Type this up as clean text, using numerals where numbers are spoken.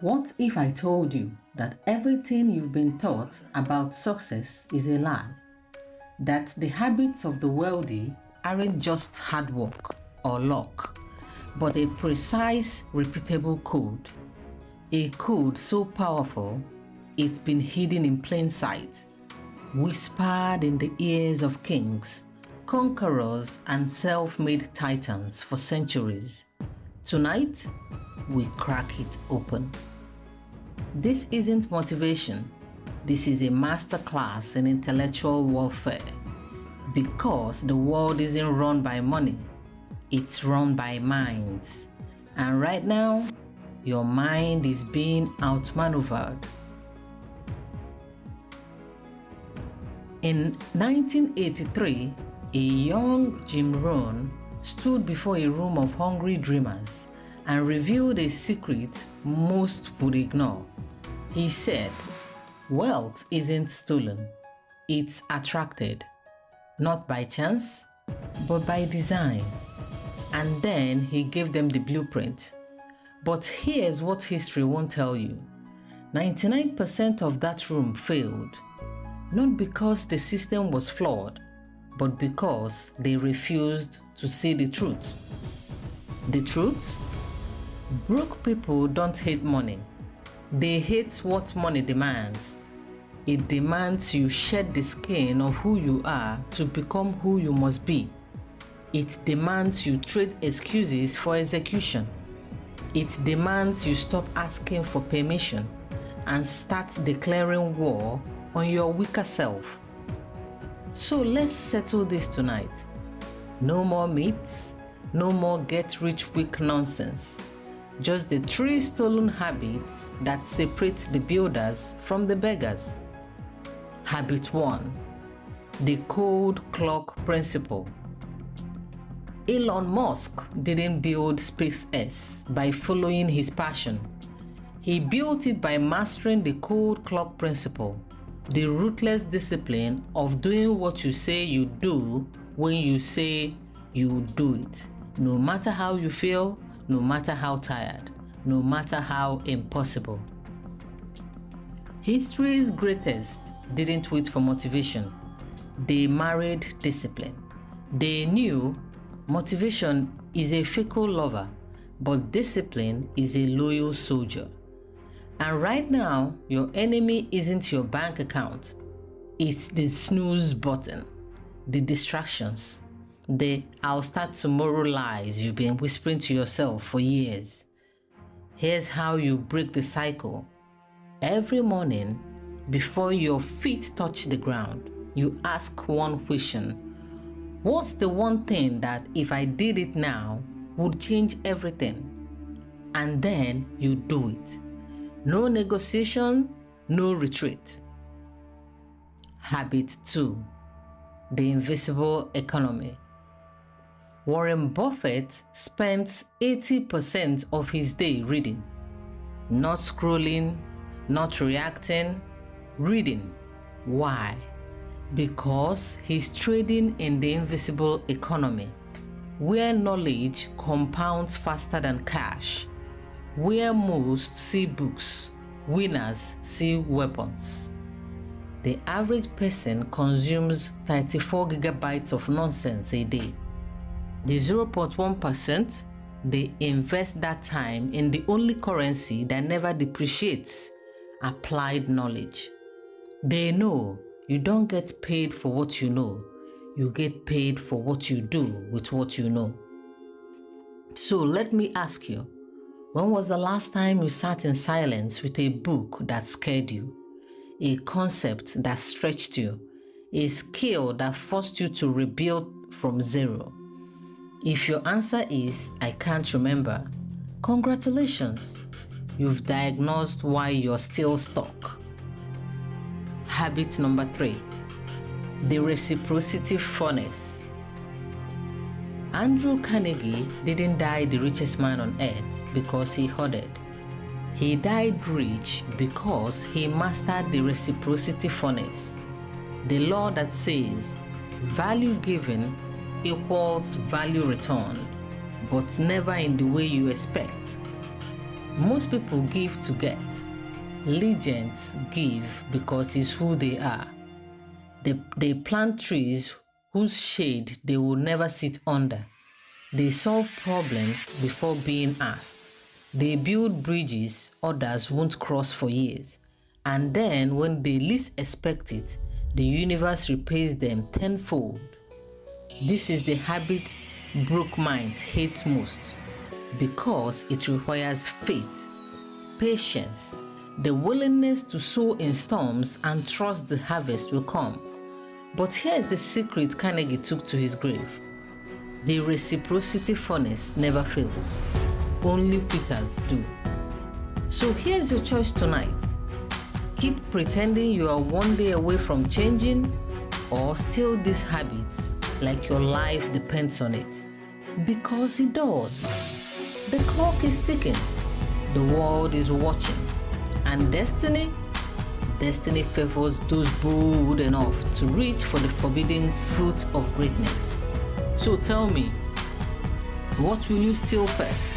What if I told you that everything you've been taught about success is a lie? That the habits of the wealthy aren't just hard work or luck, but a precise, repeatable code. A code so powerful, it's been hidden in plain sight, whispered in the ears of kings, conquerors, and self-made titans for centuries. Tonight, we crack it open. This isn't motivation. This is a masterclass in intellectual warfare. Because the world isn't run by money, it's run by minds. And right now, your mind is being outmaneuvered. In 1983, a young Jim Rohn stood before a room of hungry dreamers and revealed a secret most would ignore. He said, "Wealth isn't stolen, it's attracted, not by chance, but by design." And then he gave them the blueprint. But here's what history won't tell you. 99% of that room failed, not because the system was flawed, but because they refused to see the truth. The truth? Broke people don't hate money. They hate what money demands. It demands you shed the skin of who you are to become who you must be. It demands you trade excuses for execution. It demands you stop asking for permission and start declaring war on your weaker self. So let's settle this tonight. No more myths, no more get-rich-quick nonsense. Just the three stolen habits that separate the builders from the beggars. Habit 1. The cold clock principle. Elon Musk didn't build SpaceX by following his passion. He built it by mastering the cold clock principle, the ruthless discipline of doing what you say you do when you say you do it, no matter how you feel, no matter how tired, no matter how impossible. History's greatest didn't wait for motivation. They married discipline. They knew motivation is a fickle lover, but discipline is a loyal soldier. And right now, your enemy isn't your bank account. It's the snooze button, the distractions, the "I'll start tomorrow" lies you've been whispering to yourself for years. Here's how you break the cycle. Every morning, before your feet touch the ground, you ask one question. What's the one thing that if I did it now would change everything? And then you do it. No negotiation, no retreat. Habit 2. The invisible economy. Warren Buffett spends 80% of his day reading. Not scrolling, not reacting, reading. Why? Because he's trading in the invisible economy, where knowledge compounds faster than cash, where most see books, winners see weapons. The average person consumes 34 gigabytes of nonsense a day. The 0.1%, they invest that time in the only currency that never depreciates, applied knowledge. They know you don't get paid for what you know, you get paid for what you do with what you know. So let me ask you, when was the last time you sat in silence with a book that scared you, a concept that stretched you, a skill that forced you to rebuild from zero? If your answer is "I can't remember," congratulations, you've diagnosed why you're still stuck. Habit number 3. The Reciprocity Furnace. Andrew Carnegie didn't die the richest man on earth because he hoarded. He died rich because he mastered the Reciprocity Furnace, the law that says value given equals value returned, but never in the way you expect. Most people give to get. Legends give because it's who they are. They plant trees whose shade they will never sit under. They solve problems before being asked. They build bridges others won't cross for years. And then when they least expect it, the universe repays them tenfold. This is the habit broke minds hate most because it requires faith, patience, the willingness to sow in storms and trust the harvest will come. But here's the secret Carnegie took to his grave. The Reciprocity Furnace never fails. Only quitters do. So here's your choice tonight. Keep pretending you are one day away from changing, or steal these habits like your life depends on it. Because it does. The clock is ticking. The world is watching. And destiny favors those bold enough to reach for the forbidden fruits of greatness. So tell me, what will you steal first?